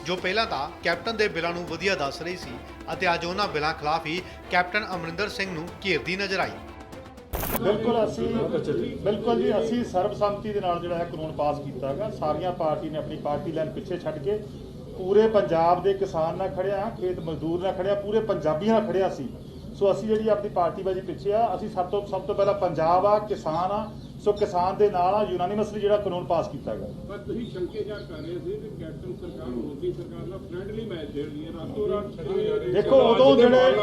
ਜੋ ਪਹਿਲਾਂ ਤਾਂ ਕੈਪਟਨ ਦੇ ਬਿੱਲਾਂ ਨੂੰ ਵਧੀਆ ਦੱਸ ਰਹੀ ਸੀ ਅਤੇ ਅੱਜ ਉਹਨਾਂ ਬਿੱਲਾਂ ਖਿਲਾਫ ਹੀ ਕੈਪਟਨ ਅਮਰਿੰਦਰ ਸਿੰਘ ਨੂੰ ਘੇਰਦੀ ਨਜ਼ਰ ਆਈ। ਬਿਲਕੁਲ ਜੀ ਅਸੀਂ ਸਰਬਸੰਮਤੀ ਦੇ ਨਾਲ ਜਿਹੜਾ ਹੈ ਕਾਨੂੰਨ ਪਾਸ ਕੀਤਾ ਹੈਗਾ। ਸਾਰੀਆਂ ਪਾਰਟੀ ਨੇ ਆਪਣੀ ਪਾਰਟੀ ਲਾਈਨ ਪਿੱਛੇ ਛੱਡ ਕੇ ਪੂਰੇ ਪੰਜਾਬ ਦੇ ਕਿਸਾਨ ਨਾਲ ਖੜਿਆ, ਖੇਤ ਮਜ਼ਦੂਰ ਨਾਲ ਖੜਿਆ, ਪੂਰੇ ਪੰਜਾਬੀਆਂ ਨਾਲ ਖੜਿਆ ਸੀ। ਸੋ ਅਸੀਂ ਜਿਹੜੀ ਆਪਣੀ ਪਾਰਟੀ ਬਾਜੀ ਪਿੱਛੇ ਆ। ਅਸੀਂ ਸਭ ਤੋਂ ਪਹਿਲਾਂ ਪੰਜਾਬ ਆ, ਕਿਸਾਨ ਆ। ਸੋ ਕਿਸਾਨ ਦੇ ਨਾਲ ਆ, ਯੂਨਾਨੀਮਸਲੀ ਜਿਹੜਾ ਕਾਨੂੰਨ ਪਾਸ ਕੀਤਾ ਗਿਆ। ਪਰ ਤੁਸੀਂ ਸ਼ੰਕੇ ਜਾ ਕਰ ਰਹੇ ਸੀ ਕਿ ਕੈਪਟਨ ਸਰਕਾਰ ਮੋਦੀ ਸਰਕਾਰ ਨਾਲ ਫ੍ਰੈਂਡਲੀ ਮੈਚ ਖੇਡ ਰਹੀ ਹੈ ਰਾਤੋਂ ਰਾਤ। ਦੇਖੋ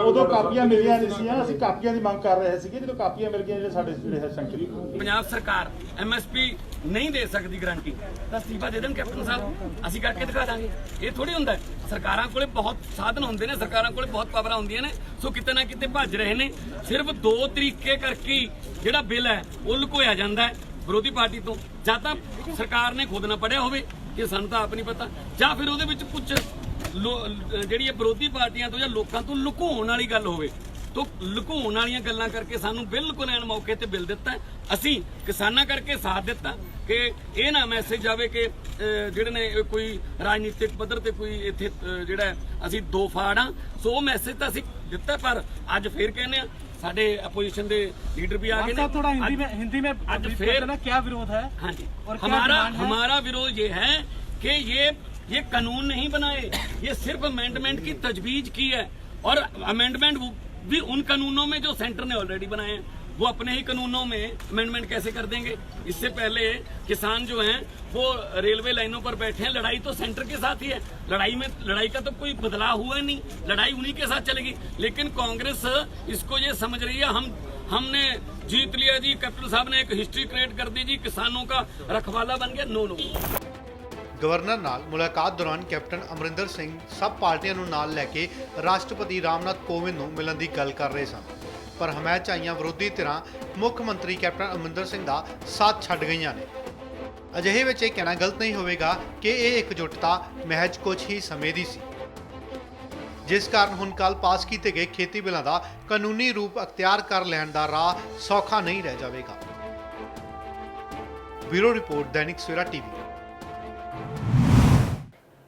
ਉਦੋਂ ਕਾਪੀਆਂ ਮਿਲੀਆਂ ਨਹੀਂ ਸੀ, ਅਸੀਂ ਕਾਪੀਆਂ ਦੀ ਮੰਗ ਕਰ ਰਹੇ ਸੀਗੇ। ਜਦੋਂ ਕਾਪੀਆਂ ਮਿਲ ਗਈਆਂ ਜਿਹੜੇ ਹੈ ਸ਼ੰਕੇ। ਪੰਜਾਬ ਸਰਕਾਰ ਐਮਐਸਪੀ ਨਹੀਂ ਦੇ ਸਕਦੀ ਗਰੰਟੀ ਤਾਂ ਅਸਤੀਫਾ ਦੇ ਦੇਣ ਕੈਪਟਨ ਸਾਹਿਬ, ਅਸੀਂ ਕਰਕੇ ਦਿਖਾ ਦਾਂਗੇ। ਇਹ ਥੋੜੀ ਹੁੰਦਾ, ਸਰਕਾਰਾਂ ਕੋਲੇ ਬਹੁਤ ਸਾਧਨ ਹੁੰਦੇ ਨੇ, ਸਰਕਾਰਾਂ ਕੋਲੇ ਬਹੁਤ ਪਾਵਰਾਂ ਹੁੰਦੀਆਂ ਨੇ। ਸੋ ਕਿਤੇ ਨਾ ਕਿਤੇ ਭੱਜ ਰਹੇ ਨੇ। ਸਿਰਫ 2 ਤਰੀਕੇ ਕਰਕੇ ਜਿਹੜਾ ਬਿੱਲ ਹੈ ਉਹ ਲੁਕੋਇਆ ਜਾਂਦਾ ਹੈ ਵਿਰੋਧੀ ਪਾਰਟੀ ਤੋਂ। ਜਾਂ ਤਾਂ ਸਰਕਾਰ ਨੇ ਖੁਦ ਨਾ ਪੜਿਆ ਹੋਵੇ ਕਿ ਸਾਨੂੰ ਤਾਂ ਆਪ ਨਹੀਂ ਪਤਾ, ਜਾਂ ਫਿਰ ਉਹਦੇ ਵਿੱਚ ਕੁਝ ਜਿਹੜੀ ਵਿਰੋਧੀ ਪਾਰਟੀਆਂ ਤੋਂ ਜਾਂ ਲੋਕਾਂ ਤੋਂ ਲੁਕਾਉਣ ਵਾਲੀ ਗੱਲ ਹੋਵੇ। ਤੋਂ ਲੁਕਾਉਣ ਵਾਲੀਆਂ ਗੱਲਾਂ ਕਰਕੇ ਸਾਨੂੰ ਬਿਲਕੁਲ ਐਨ ਮੌਕੇ ਤੇ ਬਿੱਲ ਦਿੱਤਾ। ਅਸੀਂ ਕਿਸਾਨਾਂ ਕਰਕੇ ਸਾਥ ਦਿੱਤਾ ਕਿ ਇਹ ਨਾ ਮੈਸੇਜ ਆਵੇ ਕਿ ਜਿਹੜੇ ਨੇ ਕੋਈ ਰਾਜਨੀਤਿਕ ਪੱਧਰ ਤੇ ਕੋਈ ਇੱਥੇ ਜਿਹੜਾ ਅਸੀਂ ਦੋ ਫਾੜ ਆ। ਸੋ ਉਹ ਮੈਸੇਜ ਤਾਂ ਅਸੀਂ ਦਿੱਤਾ, ਪਰ ਅੱਜ ਫੇਰ ਕਹਿੰਦੇ ਆ ਸਾਡੇ अपोजिशन ਦੇ ਲੀਡਰ भी आ गए हैं। थोड़ा हिंदी में आज फिर क्या विरोध है? हाँ जी, हमारा विरोध ये है कि ये कानून नहीं बनाए, ये सिर्फ अमेंडमेंट की तजवीज की है। और अमेंडमेंट भी उन कानूनों में जो सेंटर ने ऑलरेडी बनाए हैं, वो अपने ही कानूनों में अमेंडमेंट कैसे कर देंगे? इससे पहले किसान जो हैं वो रेलवे लाइनों पर बैठे हैं। लड़ाई तो सेंटर के साथ ही है। लड़ाई का तो कोई बदलाव हुआ नहीं, लड़ाई उन्हीं के साथ चलेगी। लेकिन कांग्रेस इसको ये समझ रही है हमने जीत लिया जी, कैप्टन साहब ने एक हिस्ट्री क्रिएट कर दी जी, किसानों का रखवाला बन गया। नो। ਗਵਰਨਰ ਨਾਲ ਮੁਲਾਕਾਤ ਦੌਰਾਨ ਕੈਪਟਨ ਅਮਰਿੰਦਰ ਸਿੰਘ ਸਭ ਪਾਰਟੀਆਂ ਨੂੰ ਨਾਲ ਲੈ ਕੇ ਰਾਸ਼ਟਰਪਤੀ ਰਾਮਨਾਥ ਕੋਵਿੰਦ ਨੂੰ ਮਿਲਣ ਦੀ ਗੱਲ ਕਰ ਰਹੇ ਸਨ, ਪਰ ਹਮਾਇਤ 'ਚ ਆਈਆਂ ਵਿਰੋਧੀ ਧਿਰਾਂ ਮੁੱਖ ਮੰਤਰੀ ਕੈਪਟਨ ਅਮਰਿੰਦਰ ਸਿੰਘ ਦਾ ਸਾਥ ਛੱਡ ਗਈਆਂ ਨੇ। ਅਜਿਹੇ ਵਿੱਚ ਇਹ ਕਹਿਣਾ ਗਲਤ ਨਹੀਂ ਹੋਵੇਗਾ ਕਿ ਇਹ ਇਕਜੁੱਟਤਾ ਮਹਿਜ ਕੁਝ ਹੀ ਸਮੇਂ ਦੀ ਸੀ, ਜਿਸ ਕਾਰਨ ਹੁਣ ਕੱਲ ਪਾਸ ਕੀਤੇ ਗਏ ਖੇਤੀ ਬਿੱਲਾਂ ਦਾ ਕਾਨੂੰਨੀ ਰੂਪ ਅਖਤਿਆਰ ਕਰ ਲੈਣ ਦਾ ਰਾਹ ਸੌਖਾ ਨਹੀਂ ਰਹਿ ਜਾਵੇਗਾ। Bureau report, Dainik Savera TV.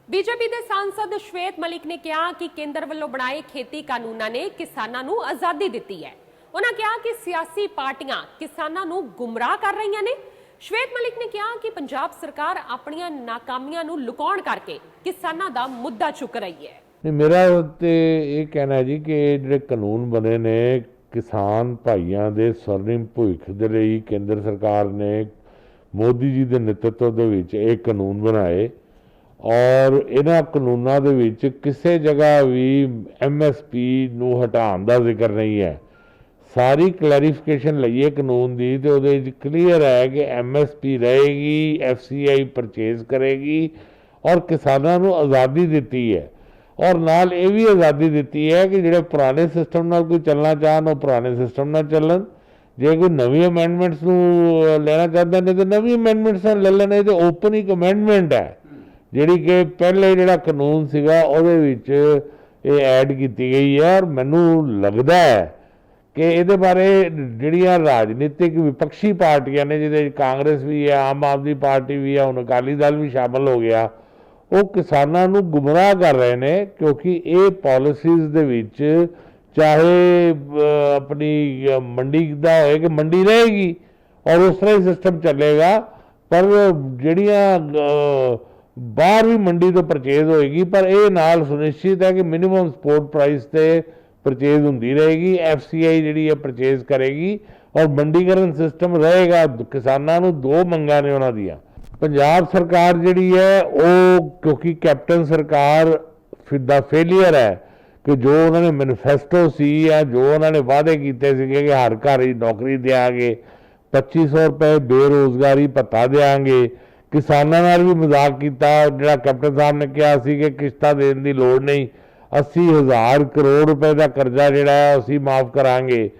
BJP ਦੇ ਸਾਂਸਦ ਸ਼ਵੇਤ ਮਲਿਕ ਨੇ ਕਿਹਾ ਕਿ ਕੇਂਦਰ ਵੱਲੋਂ ਬਣਾਏ ਖੇਤੀ ਕਾਨੂੰਨਾਂ ਨੇ ਕਿਸਾਨਾਂ ਨੂੰ ਆਜ਼ਾਦੀ ਦਿੱਤੀ ਹੈ। ਉਹਨਾਂ ਕਿਹਾ ਕਿ ਸਿਆਸੀ ਪਾਰਟੀਆਂ ਕਿਸਾਨਾਂ ਨੂੰ ਗੁੰਮਰਾਹ ਕਰ ਰਹੀਆਂ ਨੇ। ਸ਼ਵੇਤ ਮਲਿਕ ਨੇ ਕਿਹਾ ਕਿ ਪੰਜਾਬ ਸਰਕਾਰ ਆਪਣੀਆਂ ਨਾਕਾਮੀਆਂ ਨੂੰ ਲੁਕਾਉਣ ਕਰਕੇ ਕਿਸਾਨਾਂ ਦਾ ਮੁੱਦਾ ਚੁੱਕ ਰਹੀ ਹੈ। ਮੇਰਾ ਤੇ ਇਹ ਕਹਿਣਾ ਹੈ ਜੀ ਕਿ ਜਿਹੜੇ ਕਾਨੂੰਨ ਬਣੇ ਨੇ ਕਿਸਾਨ ਭਾਈਆਂ ਦੇ ਸਵਰਨਿਮ ਭਵਿੱਖ ਦੇ ਲਈ ਕੇਂਦਰ ਸਰਕਾਰ ਨੇ ਮੋਦੀ ਜੀ ਦੇ ਨੇਤਰਤਵ ਦੇ ਵਿੱਚ ਇਹ ਕਾਨੂੰਨ ਬਣਾਏ। ਔਰ ਇਹਨਾਂ ਕਾਨੂੰਨਾਂ ਦੇ ਵਿੱਚ ਕਿਸੇ ਜਗ੍ਹਾ ਵੀ MSP ਨੂੰ ਹਟਾਉਣ ਦਾ ਜ਼ਿਕਰ ਨਹੀਂ ਹੈ। ਸਾਰੀ ਕਲੈਰੀਫਿਕੇਸ਼ਨ ਲਈਏ ਕਾਨੂੰਨ ਦੀ ਤੇ ਉਹਦੇ ਵਿੱਚ ਕਲੀਅਰ ਹੈ ਕਿ MSP ਰਹੇਗੀ, FCI ਪਰਚੇਜ਼ ਕਰੇਗੀ ਔਰ ਕਿਸਾਨਾਂ ਨੂੰ ਆਜ਼ਾਦੀ ਦਿੱਤੀ ਹੈ। ਔਰ ਨਾਲ ਇਹ ਵੀ ਆਜ਼ਾਦੀ ਦਿੱਤੀ ਹੈ ਕਿ ਜਿਹੜੇ ਪੁਰਾਣੇ ਸਿਸਟਮ ਨਾਲ ਕੋਈ ਚੱਲਣਾ ਚਾਹਣ ਉਹ ਪੁਰਾਣੇ ਸਿਸਟਮ ਨਾਲ ਚੱਲਣ, ਜੇ ਕੋਈ ਨਵੀਂ ਅਮੈਂਡਮੈਂਟਸ ਨੂੰ ਲੈਣਾ ਚਾਹੁੰਦੇ ਨੇ ਤਾਂ ਨਵੀਂ ਅਮੈਂਡਮੈਂਟਸ ਲੈ ਲੈਣ। ਇਹ ਤਾਂ ਓਪਨ ਇੱਕ ਅਮੈਂਡਮੈਂਟ ਹੈ ਜਿਹੜੀ ਕਿ ਪਹਿਲੇ ਜਿਹੜਾ ਕਾਨੂੰਨ ਸੀਗਾ ਉਹਦੇ ਵਿੱਚ ਇਹ ਐਡ ਕੀਤੀ ਗਈ ਹੈ। ਔਰ ਮੈਨੂੰ ਲੱਗਦਾ ਹੈ ਕਿ ਇਹਦੇ ਬਾਰੇ ਜਿਹੜੀਆਂ ਰਾਜਨੀਤਿਕ ਵਿਪਕਸ਼ੀ ਪਾਰਟੀਆਂ ਨੇ, ਜਿਹਦੇ ਵਿੱਚ ਕਾਂਗਰਸ ਵੀ ਹੈ, ਆਮ ਆਦਮੀ ਪਾਰਟੀ ਵੀ ਹੈ, ਹੁਣ ਅਕਾਲੀ ਦਲ ਵੀ ਸ਼ਾਮਲ ਹੋ ਗਿਆ, ਉਹ ਕਿਸਾਨਾਂ ਨੂੰ ਗੁੰਮਰਾਹ ਕਰ ਰਹੇ ਨੇ। ਕਿਉਂਕਿ ਇਹ ਪਾਲਿਸੀਜ਼ ਦੇ ਵਿੱਚ ਚਾਹੇ ਆਪਣੀ ਮੰਡੀ ਦਾ ਹੋਏ ਕਿ ਮੰਡੀ ਰਹੇਗੀ ਔਰ ਉਸ ਤਰ੍ਹਾਂ ਹੀ ਸਿਸਟਮ ਚੱਲੇਗਾ, ਪਰ ਜਿਹੜੀਆਂ ਬਾਹਰ ਵੀ ਮੰਡੀ ਤੋਂ ਪਰਚੇਜ਼ ਹੋਏਗੀ, ਪਰ ਇਹ ਨਾਲ ਸੁਨਿਸ਼ਚਿਤ ਹੈ ਕਿ ਮਿਨੀਮਮ ਸਪੋਰਟ ਪ੍ਰਾਈਸ ਤੇ ਪਰਚੇਜ਼ ਹੁੰਦੀ ਰਹੇਗੀ। FCI ਜਿਹੜੀ ਹੈ ਪਰਚੇਜ਼ ਕਰੇਗੀ ਔਰ ਮੰਡੀਕਰਨ ਸਿਸਟਮ ਰਹੇਗਾ। ਕਿਸਾਨਾਂ ਨੂੰ ਦੋ ਮੰਗਾਂ ਨੇ ਉਹਨਾਂ ਦੀਆਂ। ਪੰਜਾਬ ਸਰਕਾਰ ਜਿਹੜੀ ਹੈ ਉਹ ਕਿਉਂਕਿ ਕੈਪਟਨ ਸਰਕਾਰ ਦਾ ਫੇਲੀਅਰ ਹੈ ਕਿ ਜੋ ਉਹਨਾਂ ਨੇ ਮੈਨੀਫੈਸਟੋ ਸੀ ਜਾਂ ਜੋ ਉਹਨਾਂ ਨੇ ਵਾਅਦੇ ਕੀਤੇ ਸੀਗੇ ਕਿ ਹਰ ਘਰ ਹੀ ਨੌਕਰੀ ਦਿਆਂਗੇ, 2500 ਰੁਪਏ ਬੇਰੁਜ਼ਗਾਰੀ ਭੱਤਾ ਦਿਆਂਗੇ, ਕਿਸਾਨਾਂ ਨਾਲ ਵੀ ਮਜ਼ਾਕ ਕੀਤਾ। ਜਿਹੜਾ ਕੈਪਟਨ ਸਾਹਿਬ ਨੇ ਕਿਹਾ ਸੀ ਕਿ ਕਿਸ਼ਤਾਂ ਦੇਣ ਦੀ ਲੋੜ ਨਹੀਂ, 80,000 ਕਰੋੜ ਰੁਪਏ ਦਾ ਕਰਜ਼ਾ ਜਿਹੜਾ ਹੈ ਅਸੀਂ ਮਾਫ ਕਰਾਂਗੇ।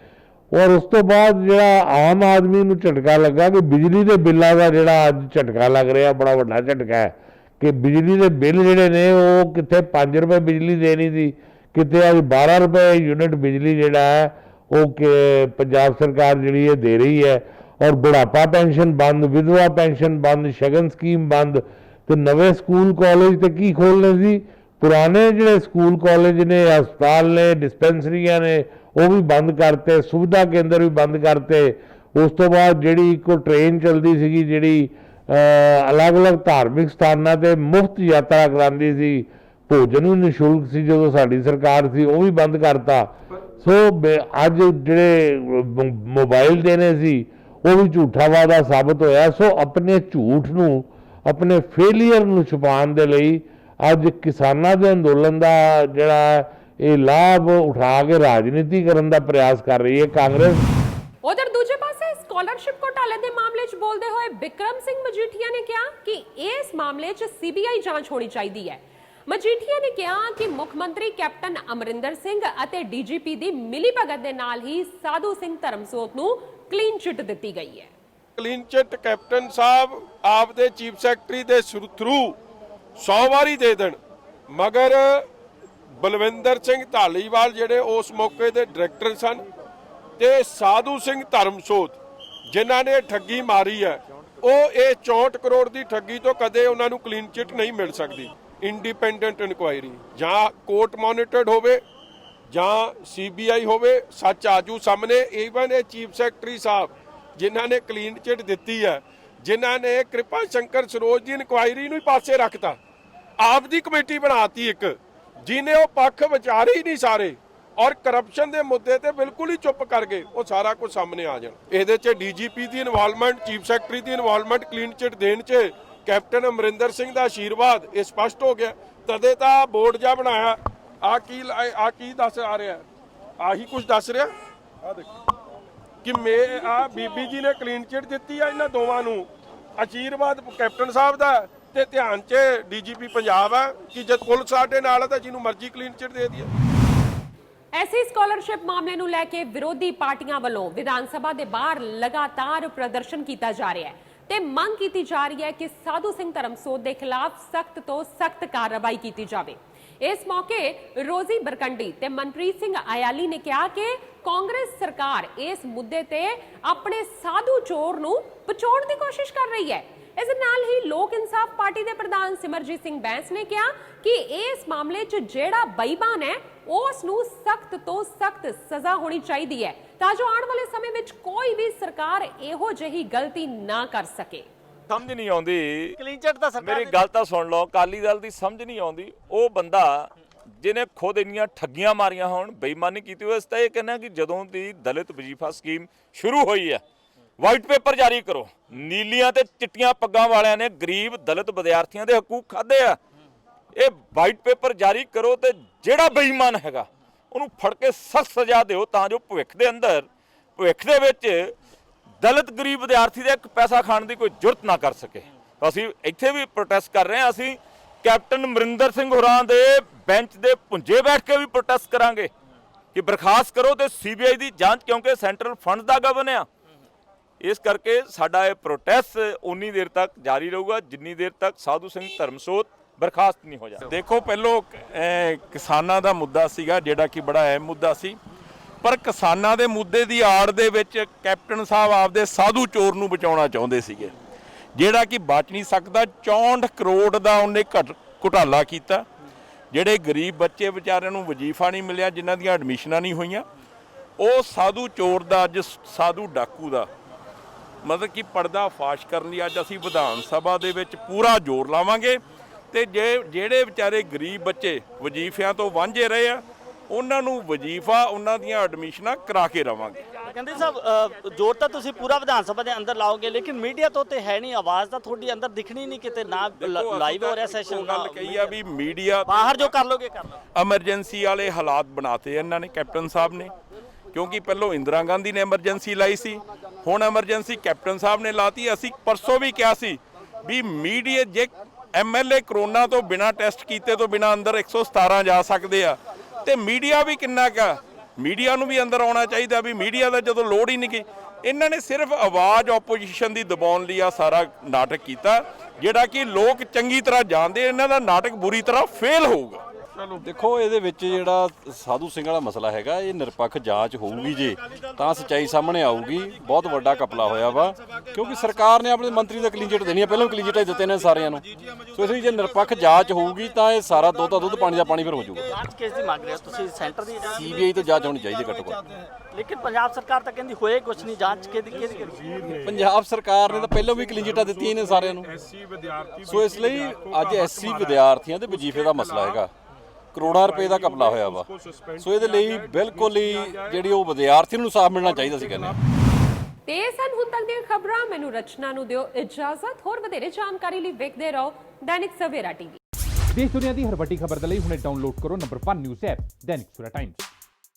ਔਰ ਉਸ ਤੋਂ ਬਾਅਦ ਜਿਹੜਾ ਆਮ ਆਦਮੀ ਨੂੰ ਝਟਕਾ ਲੱਗਾ ਕਿ ਬਿਜਲੀ ਦੇ ਬਿੱਲਾਂ ਦਾ ਜਿਹੜਾ ਅੱਜ ਝਟਕਾ ਲੱਗ ਰਿਹਾ, ਬੜਾ ਵੱਡਾ ਝਟਕਾ ਹੈ ਕਿ ਬਿਜਲੀ ਦੇ ਬਿੱਲ ਜਿਹੜੇ ਨੇ ਉਹ ਕਿੱਥੇ 5 ਰੁਪਏ ਬਿਜਲੀ ਦੇਣੀ ਸੀ, ਕਿਤੇ ਅੱਜ 12 ਰੁਪਏ ਯੂਨਿਟ ਬਿਜਲੀ ਜਿਹੜਾ ਹੈ ਉਹ ਕਿ ਪੰਜਾਬ ਸਰਕਾਰ ਜਿਹੜੀ ਹੈ ਦੇ ਰਹੀ ਹੈ। ਔਰ ਬੁਢਾਪਾ ਪੈਨਸ਼ਨ ਬੰਦ, ਵਿਧਵਾ ਪੈਨਸ਼ਨ ਬੰਦ, ਸ਼ਗਨ ਸਕੀਮ ਬੰਦ, ਤੇ ਨਵੇਂ ਸਕੂਲ ਕਾਲਜ ਤੇ ਕੀ ਖੋਲ੍ਹਣੇ ਸੀ, ਪੁਰਾਣੇ ਜਿਹੜੇ ਸਕੂਲ ਕਾਲਜ ਨੇ, ਹਸਪਤਾਲ ਨੇ, ਡਿਸਪੈਂਸਰੀਆਂ ਨੇ ਉਹ ਵੀ ਬੰਦ ਕਰਤੇ, ਸੁਵਿਧਾ ਕੇਂਦਰ ਵੀ ਬੰਦ ਕਰਤੇ। ਉਸ ਤੋਂ ਬਾਅਦ ਜਿਹੜੀ ਇੱਕੋ ਟ੍ਰੇਨ ਚੱਲਦੀ ਸੀਗੀ ਜਿਹੜੀ ਅਲੱਗ-ਅਲੱਗ ਧਾਰਮਿਕ ਸਥਾਨਾਂ ਤੇ ਮੁਫਤ ਯਾਤਰਾ ਕਰਾਉਂਦੀ ਸੀ, ਭੋਜਨ ਵੀ ਨਿਸ਼ੁਲਕ ਸੀ ਜਦੋਂ ਸਾਡੀ ਸਰਕਾਰ ਸੀ, ਉਹ ਵੀ ਬੰਦ ਕਰਤਾ। ਸੋ ਅੱਜ ਜਿਹੜੇ ਮੋਬਾਈਲ ਦੇਣੇ ਸੀ ਉਹ ਵੀ ਝੂਠਾ ਵਾਅਦਾ ਸਾਬਤ ਹੋਇਆ। ਸੋ ਆਪਣੇ ਝੂਠ ਨੂੰ, ਆਪਣੇ ਫੇਲੀਅਰ ਨੂੰ ਛੁਪਾਉਣ ਦੇ ਲਈ ਅੱਜ ਕਿਸਾਨਾਂ ਦੇ ਅੰਦੋਲਨ ਦਾ ਜਿਹੜਾ ਇਹ ਲਾਭ ਉਠਾ ਕੇ ਰਾਜਨੀਤੀ ਕਰਨ ਦਾ ਪ੍ਰਯਾਸ ਕਰ ਰਹੀ ਹੈ ਕਾਂਗਰਸ। ਉਧਰ ਦੂਜੇ ਪਾਸੇ ਸਕਾਲਰਸ਼ਿਪ ਘੋਟਾਲੇ ਦੇ ਮਾਮਲੇ 'ਚ ਬੋਲਦੇ ਹੋਏ ਬਿਕਰਮ ਸਿੰਘ ਮਜੀਠੀਆ ਨੇ ਕਿਹਾ ਕਿ ਇਸ ਮਾਮਲੇ 'ਚ CBI ਜਾਂਚ ਹੋਣੀ ਚਾਹੀਦੀ ਹੈ। ਮਜੀਠੀਆ ਨੇ ਕਿਹਾ ਕਿ ਮੁੱਖ ਮੰਤਰੀ ਕੈਪਟਨ ਅਮਰਿੰਦਰ ਸਿੰਘ ਅਤੇ DGP ਦੀ ਮਿਲੀਭਗਤ ਦੇ ਨਾਲ ਹੀ ਸਾਧੂ ਸਿੰਘ ਧਰਮਸੋਤ ਨੂੰ ਕਲੀਨ ਚਿੱਟ ਦਿੱਤੀ ਗਈ ਹੈ। ਕਲੀਨ ਚਿੱਟ ਕੈਪਟਨ ਸਾਹਿਬ ਆਪ ਦੇ ਚੀਫ ਸੈਕਟਰੀ ਦੇ ਥਰੂ 100 ਵਾਰੀ ਦੇ ਦੇਣ, ਮਗਰ ਬਲਵਿੰਦਰ ਸਿੰਘ ਧਾਲੀਵਾਲ ਜਿਹੜੇ ਉਸ ਮੌਕੇ ਦੇ ਡਾਇਰੈਕਟਰ ਸਨ ਤੇ ਸਾਧੂ ਸਿੰਘ ਧਰਮਸੋਤ ਜਿਨ੍ਹਾਂ ਨੇ ਠੱਗੀ ਮਾਰੀ ਹੈ, ਉਹ ਇਹ 64 ਕਰੋੜ ਦੀ ਠੱਗੀ ਤੋਂ ਕਦੇ ਉਹਨਾਂ ਨੂੰ ਕਲੀਨ ਚਿੱਟ ਨਹੀਂ ਮਿਲ ਸਕਦੀ। ਇੰਡੀਪੈਂਡੈਂਟ ਇਨਕੁਆਇਰੀ ਜਾਂ ਕੋਰਟ ਮੋਨੀਟਰਡ ਹੋਵੇ ਜਾਂ CBI ਹੋਵੇ, ਸੱਚ ਆਜੂ ਸਾਹਮਣੇ। ਈਵਨ ਇਹ ਚੀਫ ਸੈਕਟਰੀ ਸਾਹਿਬ ਜਿਨ੍ਹਾਂ ਨੇ ਕਲੀਨ ਚਿੱਟ ਦਿੱਤੀ ਹੈ, ਜਿਨ੍ਹਾਂ ਨੇ ਕਿਰਪਾ ਸ਼ੰਕਰ ਸਰੋਜ ਦੀ ਇਨਕੁਆਇਰੀ ਨੂੰ ਹੀ ਪਾਸੇ ਰੱਖਤਾ, ਆਪ ਦੀ ਕਮੇਟੀ ਬਣਾਤੀ ਇੱਕ, ਜਿਹਨੇ ਉਹ ਪੱਖ ਵਿਚਾਰੇ ਹੀ ਨਹੀਂ ਸਾਰੇ, ਔਰ ਕਰਪਸ਼ਨ ਦੇ ਮੁੱਦੇ ਤੇ ਬਿਲਕੁਲ ਹੀ ਚੁੱਪ ਕਰ ਗਏ। ਉਹ ਸਾਰਾ ਕੁਝ ਸਾਹਮਣੇ ਆ ਜਾਣ। ਇਹਦੇ 'ਚ DGP ਦੀ ਇਨਵੋਲਵਮੈਂਟ, ਚੀਫ ਸੈਕਟਰੀ ਦੀ ਇਨਵੋਲਵਮੈਂਟ ਕਲੀਨ ਚਿੱਟ ਦੇਣ 'ਚ, ਕੈਪਟਨ ਅਮਰਿੰਦਰ ਸਿੰਘ ਦਾ ਆਸ਼ੀਰਵਾਦ, ਇਹ ਸਪਸ਼ਟ ਹੋ ਗਿਆ। ਤਦੇ ਤਾਂ ਬੋਰਡ ਜਿਹਾ ਬਣਾਇਆ। ਆ ਕੀ ਦੱਸ ਆ ਰਿਹਾ, ਆਹੀ ਕੁਝ ਦੱਸ ਰਿਹਾ ਆ ਦੇਖੋ ਕਿ ਬੀਬੀ ਜੀ ਨੇ ਕਲੀਨ ਚਿੱਟ ਦਿੱਤੀ ਆ ਇਹਨਾਂ ਦੋਵਾਂ ਨੂੰ। ਆਸ਼ੀਰਵਾਦ ਕੈਪਟਨ ਸਾਹਿਬ ਦਾ ਤੇ ਧਿਆਨ 'ਚ DGP ਪੰਜਾਬ ਆ ਕਿ ਜਦ ਪੁਲਿਸ ਸਾਡੇ ਨਾਲ ਆ ਤਾਂ ਜਿਹਨੂੰ ਮਰਜ਼ੀ ਕਲੀਨ ਚਿੱਟ ਦੇ ਦਈਏ। ਐਸੀ ਸਕਾਲਰਸ਼ਿਪ ਮਾਮਲੇ ਨੂੰ ਲੈ ਕੇ ਵਿਰੋਧੀ ਪਾਰਟੀਆਂ ਵੱਲੋਂ ਵਿਧਾਨ ਸਭਾ ਦੇ ਬਾਹਰ ਲਗਾਤਾਰ ਪ੍ਰਦਰਸ਼ਨ ਕੀਤਾ ਜਾ ਰਿਹਾ ਹੈ ਤੇ ਮੰਗ ਕੀਤੀ ਜਾ ਰਹੀ ਹੈ ਕਿ ਸਾਧੂ ਸਿੰਘ ਧਰਮਸੋਤ ਦੇ ਖਿਲਾਫ ਸਖਤ ਤੋਂ ਸਖਤ ਕਾਰਵਾਈ ਕੀਤੀ ਜਾਵੇ। ਇਸ ਮੌਕੇ ਰੋਜ਼ੀ ਬਰਕੰਡੀ ਤੇ ਮਨਪ੍ਰੀਤ ਸਿੰਘ ਆਯਾਲੀ ਨੇ ਕਿਹਾ ਕਿ ਕਾਂਗਰਸ ਸਰਕਾਰ ਇਸ ਮੁੱਦੇ ਤੇ ਆਪਣੇ ਸਾਧੂ ਚੋਰ ਨੂੰ ਬਚਾਉਣ ਦੀ ਕੋਸ਼ਿਸ਼ ਕਰ ਰਹੀ ਹੈ। ਇਸ ਨਾਲ ਹੀ ਲੋਕ ਇਨਸਾਫ ਪਾਰਟੀ ਦੇ ਪ੍ਰਧਾਨ ਸਿਮਰਜੀਤ ਸਿੰਘ ਬੈਂਸ ਨੇ ਕਿਹਾ ਕਿ ਇਸ ਮਾਮਲੇ 'ਚ ਜਿਹੜਾ ਬੇਈਮਾਨ ਹੈ ਉਸ ਨੂੰ ਸਖਤ ਤੋਂ ਸਖਤ ਸਜ਼ਾ ਹੋਣੀ ਚਾਹੀਦੀ ਹੈ ਤਾਂ ਜੋ ਆਉਣ ਵਾਲੇ ਸਮੇਂ ਵਿੱਚ ਕੋਈ ਵੀ ਸਰਕਾਰ ਇਹੋ ਜਿਹੀ ਗਲਤੀ ਨਾ ਕਰ ਸਕੇ। ਸਮਝ ਨਹੀਂ ਆਉਂਦੀ ਕਲੀਨ ਚਿੱਟ ਦਾ ਸਰਕਾਰ, ਮੇਰੀ ਗੱਲ ਤਾਂ ਸੁਣ ਲਓ, ਅਕਾਲੀ ਦਲ ਦੀ ਸਮਝ ਨਹੀਂ ਆਉਂਦੀ। ਉਹ ਬੰਦਾ ਜਿਹਨੇ ਖੁਦ ਇੰਨੀਆਂ ਠੱਗੀਆਂ ਮਾਰੀਆਂ ਹੋਣ, ਬੇਈਮਾਨੀ ਕੀਤੀ ਹੋਈ। ਇਸ ਤਾਂ ਇਹ ਕਹਿੰਦਾ ਕਿ ਜਦੋਂ ਦੀ ਦਲਿਤ ਵਜ਼ੀਫਾ ਸਕੀਮ ਸ਼ੁਰੂ ਹੋਈ ਹੈ, ਵਾਈਟ ਪੇਪਰ ਜਾਰੀ ਕਰੋ। ਨੀਲੀਆਂ ਤੇ ਚਿੱਟੀਆਂ ਪੱਗਾਂ ਵਾਲਿਆਂ ਨੇ ਗਰੀਬ ਦਲਿਤ ਵਿਦਿਆਰਥੀਆਂ ਦੇ ਹਕੂਕ ਖਾਧੇ ਆ। ਇਹ ਵਾਈਟ ਪੇਪਰ ਜਾਰੀ ਕਰੋ ਤੇ ਜਿਹੜਾ ਬੇਈਮਾਨ ਹੈਗਾ ਉਹਨੂੰ ਫੜ ਕੇ ਸਖਤ ਸਜ਼ਾ ਦਿਓ ਤਾਂ ਜੋ ਭਵਿੱਖ ਦੇ ਵਿੱਚ ਦਲਿਤ ਗਰੀਬ ਵਿਦਿਆਰਥੀ ਦਾ ਇੱਕ ਪੈਸਾ ਖਾਣ ਦੀ ਕੋਈ ਜੁਰਤ ਨਾ ਕਰ ਸਕੇ। ਅਸੀਂ ਇੱਥੇ ਵੀ ਪ੍ਰੋਟੈਸਟ ਕਰ ਰਹੇ ਹਾਂ। ਅਸੀਂ ਕੈਪਟਨ ਅਮਰਿੰਦਰ ਸਿੰਘ ਹੋਰਾਂ ਦੇ ਬੈਂਚ ਦੇ ਪੁੰਜੇ ਬੈਠ ਕੇ ਵੀ ਪ੍ਰੋਟੈਸਟ ਕਰਾਂਗੇ ਕਿ ਬਰਖਾਸਤ ਕਰੋ ਤੇ ਸੀਬੀਆਈ ਦੀ ਜਾਂਚ, ਕਿਉਂਕਿ ਸੈਂਟਰਲ ਫੰਡ ਦਾ ਗਵਨ ਆ। ਇਸ ਕਰਕੇ ਸਾਡਾ ਇਹ ਪ੍ਰੋਟੈਸਟ ਉਨੀ ਦੇਰ ਤੱਕ ਜਾਰੀ ਰਹੂਗਾ ਜਿੰਨੀ ਦੇਰ ਤੱਕ ਸਾਧੂ ਸਿੰਘ ਧਰਮਸੋਤ ਬਰਖਾਸਤ ਨਹੀਂ ਹੋ ਜਾਂਦਾ। ਦੇਖੋ, ਪਹਿਲੋਂ ਕਿਸਾਨਾਂ ਦਾ ਮੁੱਦਾ ਸੀਗਾ ਜਿਹੜਾ ਕਿ ਬੜਾ ਅਹਿਮ ਮੁੱਦਾ ਸੀ, ਪਰ ਕਿਸਾਨਾਂ ਦੇ ਮੁੱਦੇ ਦੀ ਆੜ ਦੇ ਵਿੱਚ ਕੈਪਟਨ ਸਾਹਿਬ ਆਪਦੇ ਸਾਧੂ ਚੋਰ ਨੂੰ ਬਚਾਉਣਾ ਚਾਹੁੰਦੇ ਸੀਗੇ, ਜਿਹੜਾ ਕਿ ਬਚ ਨਹੀਂ ਸਕਦਾ। 64 ਕਰੋੜ ਦਾ ਉਹਨੇ ਘੁਟਾਲਾ ਕੀਤਾ। ਜਿਹੜੇ ਗਰੀਬ ਬੱਚੇ ਵਿਚਾਰਿਆਂ ਨੂੰ ਵਜ਼ੀਫਾ ਨਹੀਂ ਮਿਲਿਆ, ਜਿਨ੍ਹਾਂ ਦੀਆਂ ਐਡਮਿਸ਼ਨਾਂ ਨਹੀਂ ਹੋਈਆਂ, ਉਹ ਸਾਧੂ ਚੋਰ ਦਾ, ਅੱਜ ਸਾਧੂ ਡਾਕੂ ਦਾ ਮਤਲਬ ਕਿ ਪਰਦਾ ਫਾਸ਼ ਕਰਨ ਲਈ ਅੱਜ ਅਸੀਂ ਵਿਧਾਨ ਸਭਾ ਦੇ ਵਿੱਚ ਪੂਰਾ ਜ਼ੋਰ ਲਾਵਾਂਗੇ ਤੇ ਜਿਹੜੇ ਵਿਚਾਰੇ ਗਰੀਬ ਬੱਚੇ ਵਜ਼ੀਫਿਆਂ ਤੋਂ ਵਾਂਝੇ ਰਹੇ ਆ, ਉਹਨਾਂ ਨੂੰ ਵਜ਼ੀਫਾ, ਉਹਨਾਂ ਦੀਆਂ ਐਡਮਿਸ਼ਨਾਂ ਕਰਾ ਕੇ ਰਵਾਂਗੇ। ਕਹਿੰਦੇ ਸਾਹਿਬ ਜ਼ੋਰ ਤਾਂ ਤੁਸੀਂ ਪੂਰਾ ਵਿਧਾਨ ਸਭਾ ਦੇ ਅੰਦਰ ਲਾਓਗੇ, ਲੇਕਿਨ ਮੀਡੀਆ ਤੋਂ ਤੇ ਹੈ ਨਹੀਂ, ਆਵਾਜ਼ ਤਾਂ ਤੁਹਾਡੀ ਅੰਦਰ ਦਿਖਣੀ ਨਹੀਂ ਕਿਤੇ, ਨਾ ਲਾਈਵ ਹੋ ਰਿਹਾ ਸੈਸ਼ਨ। ਗੱਲ ਕਹੀ ਆ ਵੀ ਮੀਡੀਆ ਬਾਹਰ ਜੋ ਕਰ ਲੋਗੇ ਕਰ ਲਓ। ਐਮਰਜੈਂਸੀ ਵਾਲੇ ਹਾਲਾਤ ਬਣਾਤੇ ਇਹਨਾਂ ਨੇ, ਕੈਪਟਨ ਸਾਹਿਬ ਨੇ, ਕਿਉਂਕਿ ਪਹਿਲੋਂ ਇੰਦਰਾ ਗਾਂਧੀ ਨੇ ਐਮਰਜੈਂਸੀ ਲਾਈ ਸੀ, ਹੁਣ ਐਮਰਜੈਂਸੀ ਕੈਪਟਨ ਸਾਹਿਬ ਨੇ ਲਾਤੀ। ਅਸੀਂ ਪਰਸੋਂ ਵੀ ਕਿਹਾ ਸੀ ਵੀ ਮੀਡੀਆ, ਜੇ ਐਮਐਲਏ ਕਰੋਨਾ ਤੋਂ ਬਿਨਾਂ ਟੈਸਟ ਕੀਤੇ ਤੋਂ ਬਿਨਾਂ ਅੰਦਰ 117 ਜਾ ਸਕਦੇ ਆ, ਤੇ ਮੀਡੀਆ ਵੀ ਕਿੰਨਾ ਕਾ, ਮੀਡੀਆ ਨੂੰ ਵੀ ਅੰਦਰ ਆਉਣਾ ਚਾਹੀਦਾ। ਵੀ ਮੀਡੀਆ ਦਾ ਜਦੋਂ ਲੋੜ ਹੀ ਨਹੀਂ ਗਈ, ਇਹਨਾਂ ਨੇ ਸਿਰਫ ਆਵਾਜ਼ ਆਪੋਜੀਸ਼ਨ ਦੀ ਦਬਾਉਣ ਲਈ ਆ ਸਾਰਾ ਨਾਟਕ ਕੀਤਾ, ਜਿਹੜਾ ਕਿ ਲੋਕ ਚੰਗੀ ਤਰ੍ਹਾਂ ਜਾਣਦੇ। ਇਹਨਾਂ ਦਾ ਨਾਟਕ ਬੁਰੀ ਤਰ੍ਹਾਂ ਫੇਲ ਹੋਊਗਾ। ਦੇਖੋ, ਇਹਦੇ ਵਿੱਚ ਜਿਹੜਾ ਸਾਧੂ ਸਿੰਘ ਵਾਲਾ ਮਸਲਾ ਹੈਗਾ, ਇਹ ਨਿਰਪੱਖ ਜਾਂਚ ਹੋਊਗੀ ਜੇ ਤਾਂ ਸੱਚਾਈ ਸਾਹਮਣੇ ਆਊਗੀ। ਬਹੁਤ ਵੱਡਾ ਘਪਲਾ ਹੋਇਆ ਵਾ, ਕਿਉਂਕਿ ਸਰਕਾਰ ਨੇ ਆਪਣੇ ਮੰਤਰੀ ਦਾ ਕਲੀਨ ਚਿੱਟ ਦੇਣੀ ਹੈ, ਪਹਿਲਾਂ ਵੀ ਕਲੀਨ ਚਿੱਟ ਦਿੱਤੇ ਨੇ ਸਾਰਿਆਂ ਨੂੰ। ਸੋ ਇਸ ਲਈ ਜੇ ਨਿਰਪੱਖ ਜਾਂਚ ਹੋਊਗੀ ਤਾਂ ਇਹ ਸਾਰਾ ਦੁੱਧ ਦਾ ਦੁੱਧ, ਪਾਣੀ ਦਾ ਪਾਣੀ ਫਿਰ ਹੋ ਜਾਊਗਾ। ਜਾਂਚ ਕਿਸ ਦੀ ਮੰਗ ਰਹੇ ਹੋ ਤੁਸੀਂ? ਸੈਂਟਰ ਦੀ? ਸੀਬੀਆਈ ਤੋਂ ਜਾਂਚ ਹੋਣੀ ਚਾਹੀਦੀ ਘੱਟੋ ਘੱਟ। ਲੇਕਿਨ ਪੰਜਾਬ ਸਰਕਾਰ ਤਾਂ ਕਹਿੰਦੀ ਹੋਏ ਕੁਝ ਨਹੀਂ, ਜਾਂਚ ਕਿਹਦੀ? ਪੰਜਾਬ ਸਰਕਾਰ ਨੇ ਤਾਂ ਪਹਿਲਾਂ ਵੀ ਕਲੀਨ ਚਿੱਟਾਂ ਦਿੱਤੀਆਂ ਨੇ ਸਾਰਿਆਂ ਨੂੰ। ਸੋ ਇਸ ਲਈ ਅੱਜ ਐਸਸੀ ਵਿਦਿਆਰਥੀਆਂ ਦੇ ਵਜ਼ੀਫੇ ਦਾ ਮਸਲਾ ਹੈਗਾ, ਕਰੋੜਾਂ ਰੁਪਏ ਦਾ ਘਪਲਾ ਹੋਇਆ ਵਾ। ਸੋ ਇਹਦੇ ਲਈ ਬਿਲਕੁਲ ਹੀ ਜਿਹੜੀ ਉਹ ਵਿਦਿਆਰਥੀ ਨੂੰ ਇਨਸਾਫ ਮਿਲਣਾ ਚਾਹੀਦਾ ਸੀ। ਕਹਿੰਦੇ ਤੇ ਸਨ ਹੁਣ ਤੱਕ ਦੀਆਂ ਖਬਰਾਂ। ਮੈਨੂੰ ਰਚਨਾ ਨੂੰ ਦਿਓ ਇਜਾਜ਼ਤ। ਹੋਰ ਵਧੇਰੇ ਜਾਣਕਾਰੀ ਲਈ ਵੇਖਦੇ ਰਹੋ ਦੈਨਿਕ ਸਵੇਰਾ ਟੀਵੀ। ਦੇਸ਼ ਦੁਨੀਆ ਦੀ ਹਰ ਵੱਡੀ ਖਬਰ ਦੇ ਲਈ ਹੁਣੇ ਡਾਊਨਲੋਡ ਕਰੋ number 1 news app Dainik Savera Times.